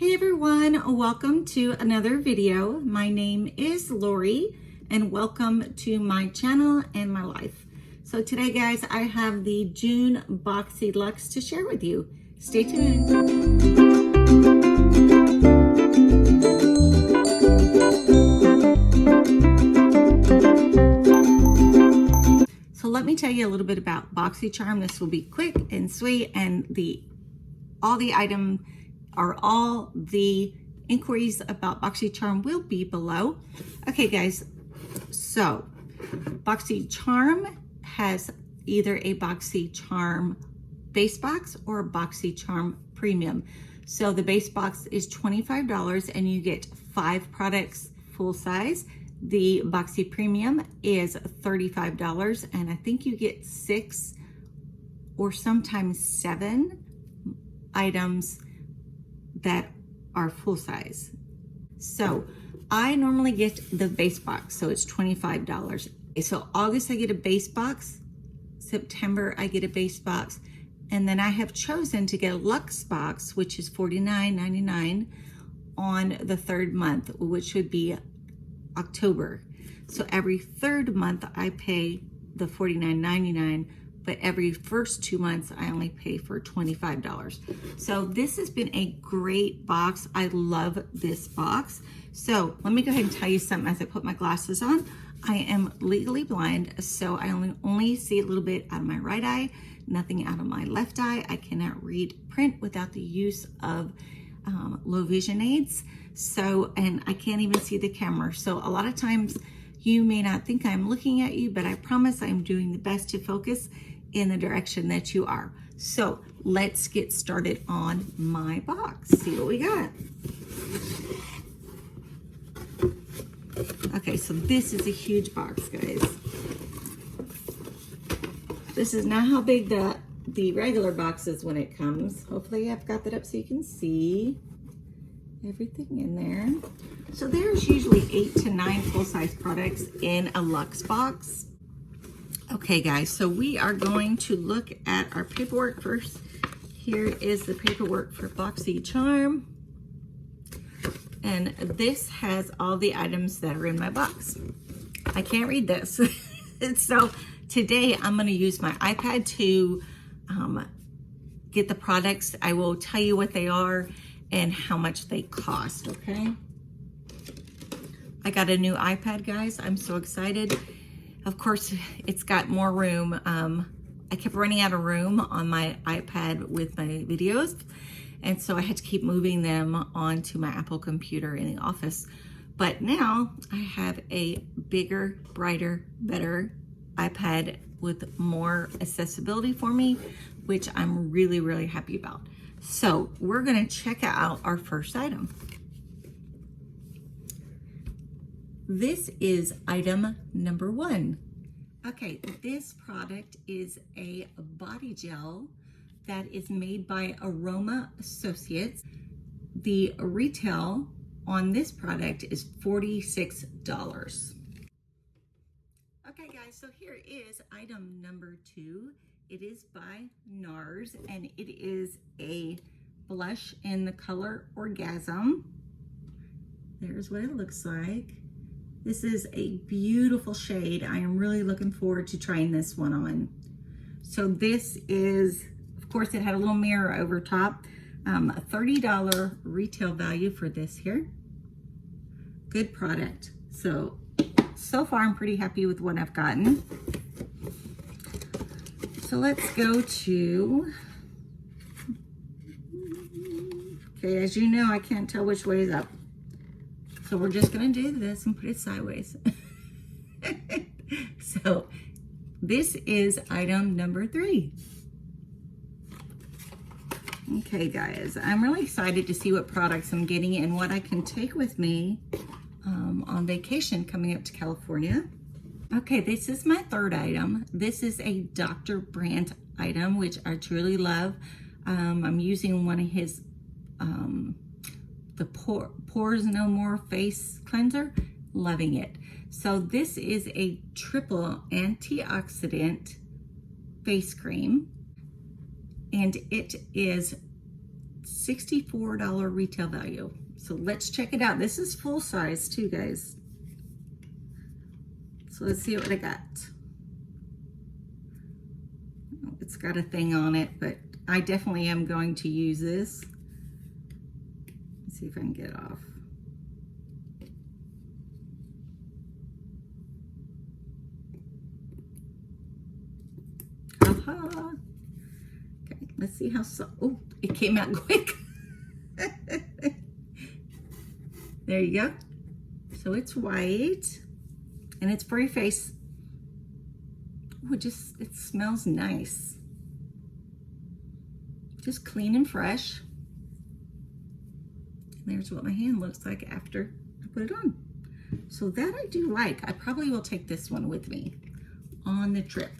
Hey everyone, welcome to another video. My name is Lori and welcome to my channel and my life. So today guys, I have the June Boxy Luxe to share with you. Stay tuned. So let me tell you a little bit about BoxyCharm. This will be quick and sweet, and all the inquiries about BoxyCharm will be below. Okay guys, so BoxyCharm has either a BoxyCharm base box or a BoxyCharm premium. So the base box is $25 and you get 5 products full size. The Boxy Premium is $35 and I think you get 6 or sometimes 7 items that are full size. So I normally get the base box, so it's $25. So August I get a base box, September I get a base box, and then I have chosen to get a Luxe box, which is $49.99 on the 3rd month, which would be October. So every 3rd month I pay the $49.99, but every first 2 months I only pay for $25. So this has been a great box. I love this box. So let me go ahead and tell you something as I put my glasses on. I am legally blind, so I only see a little bit out of my right eye, nothing out of my left eye. I cannot read print without the use of low vision aids. So, and I can't even see the camera. So a lot of times you may not think I'm looking at you, but I promise I'm doing the best to focus in the direction that you are. So let's get started on my box. See what we got. Okay, so this is a huge box, guys. This is not how big the regular box is when it comes. Hopefully I've got that up so you can see everything in there. So there's usually 8 to 9 full-size products in a Luxe box. Okay guys, so we are going to look at our paperwork first. Here is the paperwork for BoxyCharm. And this has all the items that are in my box. I can't read this. So today I'm gonna use my iPad to get the products. I will tell you what they are and how much they cost, okay? I got a new iPad, guys. I'm so excited. Of course, it's got more room. I kept running out of room on my iPad with my videos, and so I had to keep moving them onto my Apple computer in the office. But now I have a bigger, brighter, better iPad with more accessibility for me, which I'm really, really happy about. So we're gonna check out our first item. This is item number 1. Okay, this product is a body gel that is made by Aroma Associates. The retail on this product is $46. Okay guys, so here is item number 2. It is by NARS and it is a blush in the color Orgasm. There's what it looks like. This is a beautiful shade. I am really looking forward to trying this one on. So this is, of course, it had a little mirror over top. A $30 retail value for this here. Good product. So far I'm pretty happy with what I've gotten. So let's go to, okay, as you know, I can't tell which way is up. So we're just gonna do this and put it sideways. So this is item number 3. Okay guys, I'm really excited to see what products I'm getting and what I can take with me on vacation coming up to California. Okay, this is my 3rd item. This is a Dr. Brandt item, which I truly love. I'm using one of his the Pores No More face cleanser, loving it. So this is a triple antioxidant face cream, and it is $64 retail value. So let's check it out. This is full size too, guys. So let's see what I got. It's got a thing on it, but I definitely am going to use this. Let's see if I can get it off. Aha. Okay, let's see how oh, it came out quick. There you go. So it's white and it's for your face. Oh, it smells nice. Just clean and fresh. And there's what my hand looks like after I put it on. So that I do like. I probably will take this one with me on the trip.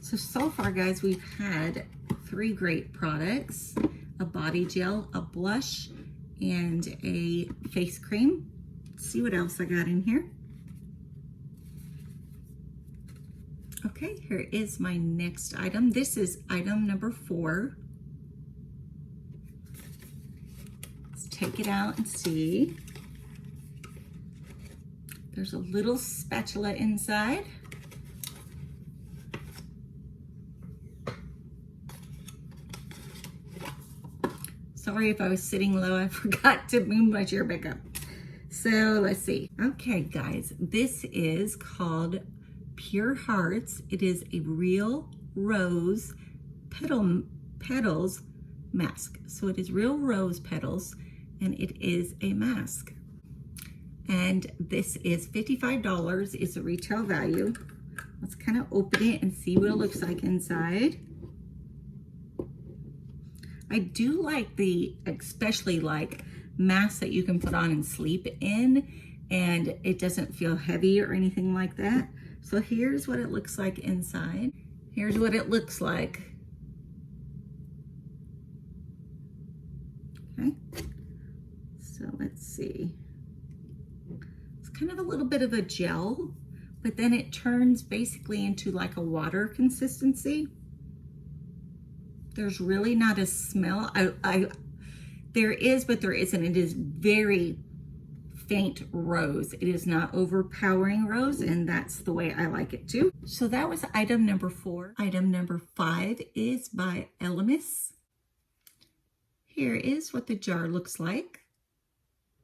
So far, guys, we've had 3 great products: a body gel, a blush, and a face cream. Let's see what else I got in here. Okay, here is my next item. This is item number 4. Let's take it out and see. There's a little spatula inside. Sorry if I was sitting low, I forgot to move my chair back up. So let's see. Okay, guys, this is called Pure Hearts. It is a real rose petals mask. So it is real rose petals and it is a mask. And this is $55 is the retail value. Let's kind of open it and see what it looks like inside. I do like especially like masks that you can put on and sleep in, and it doesn't feel heavy or anything like that. So here's what it looks like inside. Here's what it looks like. Okay, so let's see. It's kind of a little bit of a gel, but then it turns basically into like a water consistency. There's really not a smell. There is, but there isn't. It is very faint rose. It is not overpowering rose, and that's the way I like it too. So that was item number 4. Item number 5 is by Elemis. Here is what the jar looks like.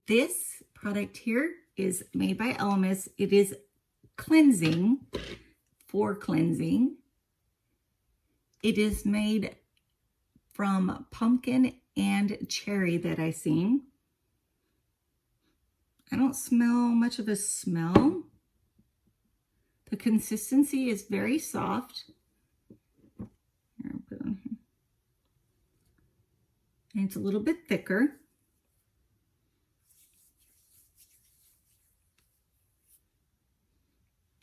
This product here is made by Elemis. It is cleansing, for cleansing. It is made from pumpkin and cherry that I seen. I don't smell much of a smell. The consistency is very soft. Here, I'll put it on here. And it's a little bit thicker.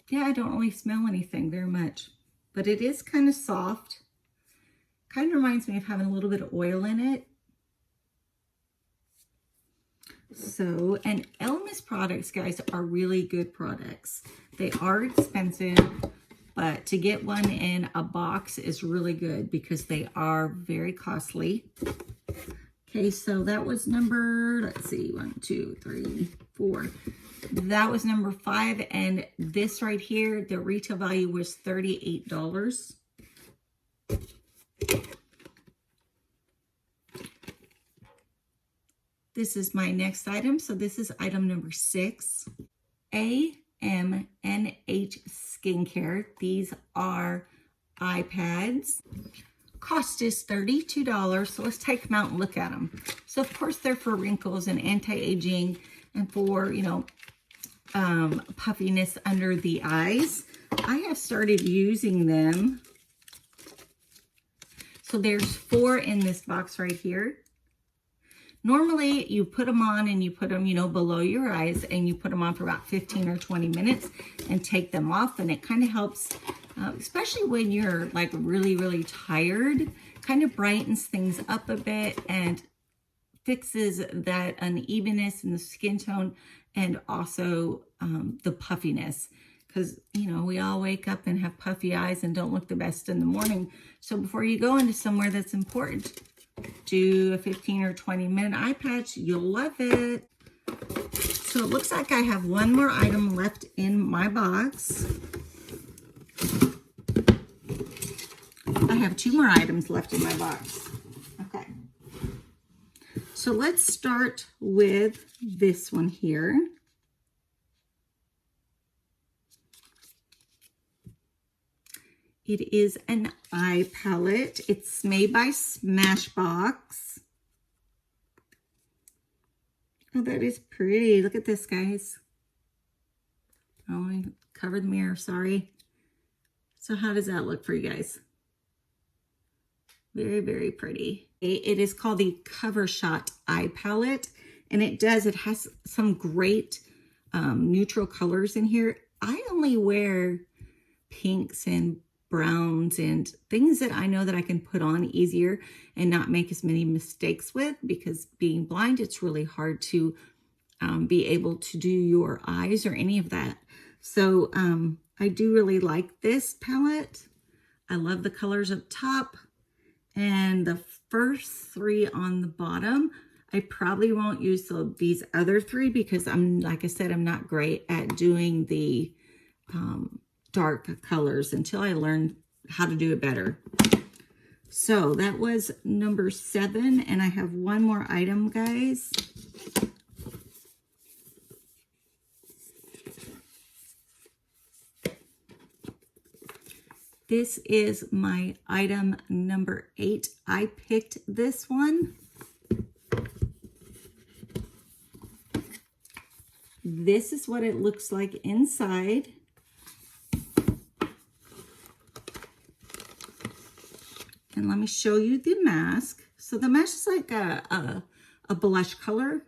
Yeah, I don't really smell anything very much, but it is kind of soft. Kind of reminds me of having a little bit of oil in it. So, and Elemis products, guys, are really good products. They are expensive, but to get one in a box is really good because they are very costly. Okay, so that was number, let's see, 1, 2, 3, 4. That was number 5, and this right here, the retail value was $38. This is my next item. So this is item number 6. AMNH Skincare. These are eye pads. Cost is $32. So let's take them out and look at them. So of course they're for wrinkles and anti-aging and for, you know, puffiness under the eyes. I have started using them. So there's 4 in this box right here. Normally, you put them on and you put them, you know, below your eyes, and you put them on for about 15 or 20 minutes and take them off. And it kind of helps, especially when you're like really, really tired, kind of brightens things up a bit and fixes that unevenness in the skin tone and also the puffiness. Because, you know, we all wake up and have puffy eyes and don't look the best in the morning. So before you go into somewhere that's important, do a 15 or 20-minute eye patch, you'll love it. So it looks like I have one more item left in my box. I have two more items left in my box. Okay. So let's start with this one here. It is an eye palette. It's made by Smashbox. Oh, that is pretty. Look at this, guys. Oh, I covered the mirror, sorry. So how does that look for you guys? Very, very pretty. It is called the Cover Shot Eye Palette, and it has some great neutral colors in here. I only wear pinks and browns and things that I know that I can put on easier and not make as many mistakes with, because being blind, it's really hard to be able to do your eyes or any of that. So I do really like this palette. I love the colors up top, and the first three on the bottom. I probably won't use these other three because like I said, I'm not great at doing the dark colors until I learn how to do it better. So that was number 7, and I have one more item, guys. This is my item number 8. I picked this one. This is what it looks like inside. And let me show you the mask. So the mask is like a blush color.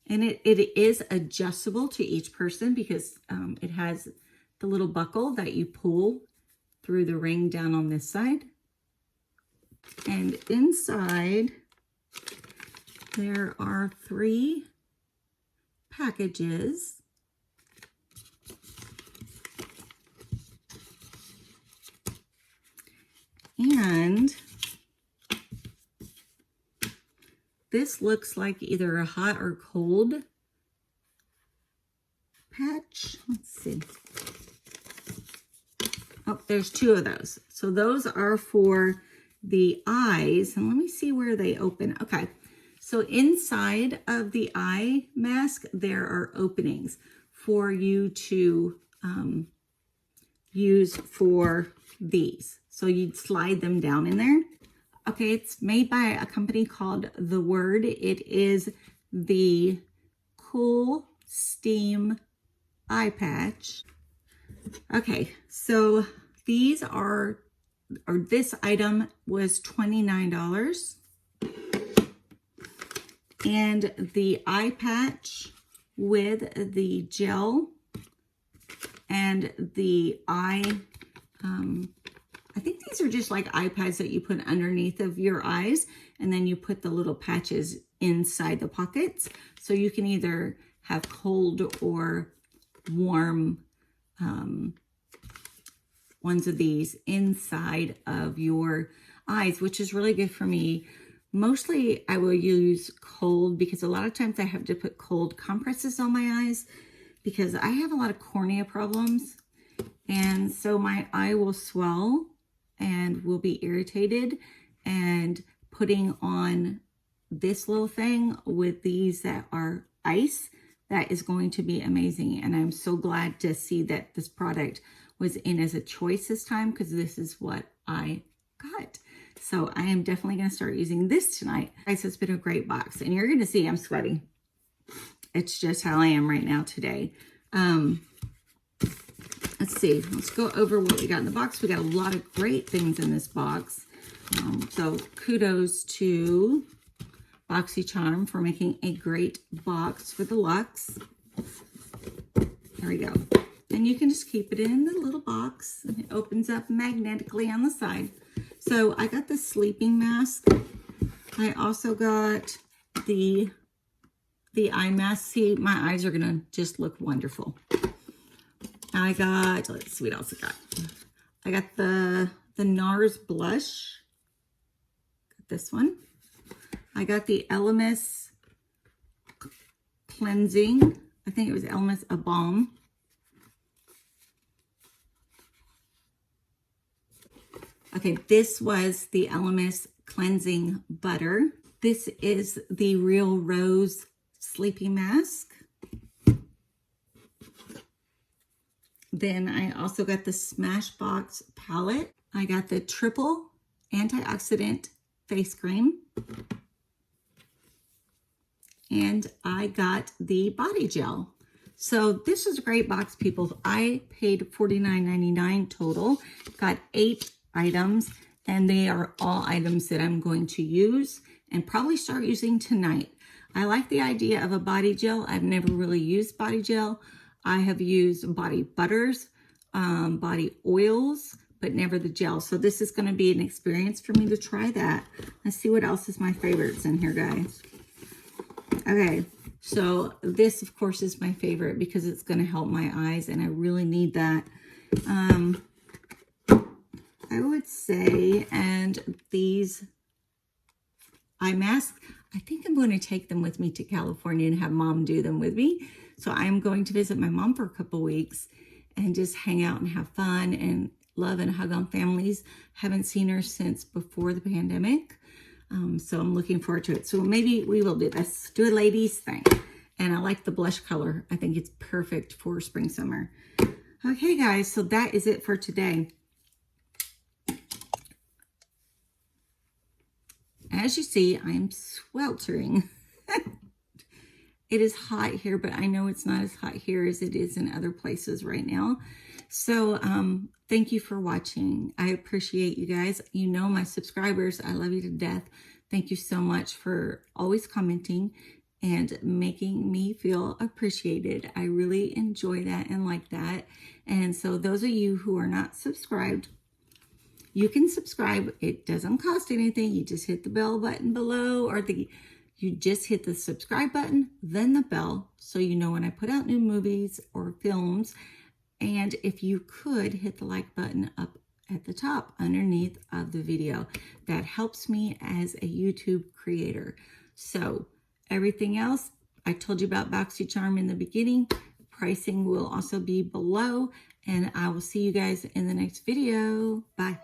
And it is adjustable to each person because it has the little buckle that you pull through the ring down on this side. And inside, there are 3 packages. And this looks like either a hot or cold patch. Let's see. Oh, there's 2 of those. So those are for the eyes. And let me see where they open. Okay. So inside of the eye mask, there are openings for you to use for these. So you'd slide them down in there. Okay, it's made by a company called The Word. It is the Cool Steam Eye Patch. Okay, so these are, or this item was $29. And the eye patch with the gel and the eye, I think these are just like iPads that you put underneath of your eyes, and then you put the little patches inside the pockets. So you can either have cold or warm ones of these inside of your eyes, which is really good for me. Mostly I will use cold because a lot of times I have to put cold compresses on my eyes because I have a lot of cornea problems. And so my eye will swell and will be irritated, and putting on this little thing with these that are ice, that is going to be amazing. And I'm so glad to see that this product was in as a choice this time, because this is what I got. So I am definitely going to start using this tonight. Guys, it's been a great box, and you're going to see I'm sweating. It's just how I am right now today. Let's see. Let's go over what we got in the box. We got a lot of great things in this box. So kudos to BoxyCharm for making a great box for the Luxe. There we go. And you can just keep it in the little box, and it opens up magnetically on the side. So I got the sleeping mask. I also got the eye mask. See, my eyes are gonna just look wonderful. I got, let's see what else I got. I got the NARS blush. this one. I got the Elemis Cleansing. I think it was Elemis A Balm. Okay, this was the Elemis Cleansing Butter. This is the Real Rose Sleeping Mask. Then I also got the Smashbox Palette. I got the Triple Antioxidant Face Cream. And I got the Body Gel. So this was a great box, people. I paid $49.99 total. Got 8 items, and they are all items that I'm going to use and probably start using tonight. I like the idea of a body gel. I've never really used body gel. I have used body butters, body oils, but never the gel. So this is going to be an experience for me to try that. Let's see what else is my favorites in here, guys. Okay, so this, of course, is my favorite because it's going to help my eyes, and I really need that. I would say, and these eye masks, I think I'm going to take them with me to California and have Mom do them with me. So I'm going to visit my mom for a couple weeks and just hang out and have fun and love and hug on families. Haven't seen her since before the pandemic. So I'm looking forward to it. So maybe we will do this. Do a ladies thing. And I like the blush color. I think it's perfect for spring, summer. Okay, guys. So that is it for today. As you see, I'm sweltering. It is hot here, but I know it's not as hot here as it is in other places right now. So thank you for watching. I appreciate you guys. You know, my subscribers, I love you to death. Thank you so much for always commenting and making me feel appreciated. I really enjoy that and like that. And so those of you who are not subscribed, you can subscribe. It doesn't cost anything. You just hit the bell button below, or you just hit the subscribe button, then the bell, so you know when I put out new movies or films. And if you could hit the like button up at the top underneath of the video, that helps me as a YouTube creator. So everything else, I told you about BoxyCharm in the beginning. Pricing will also be below, and I will see you guys in the next video. Bye.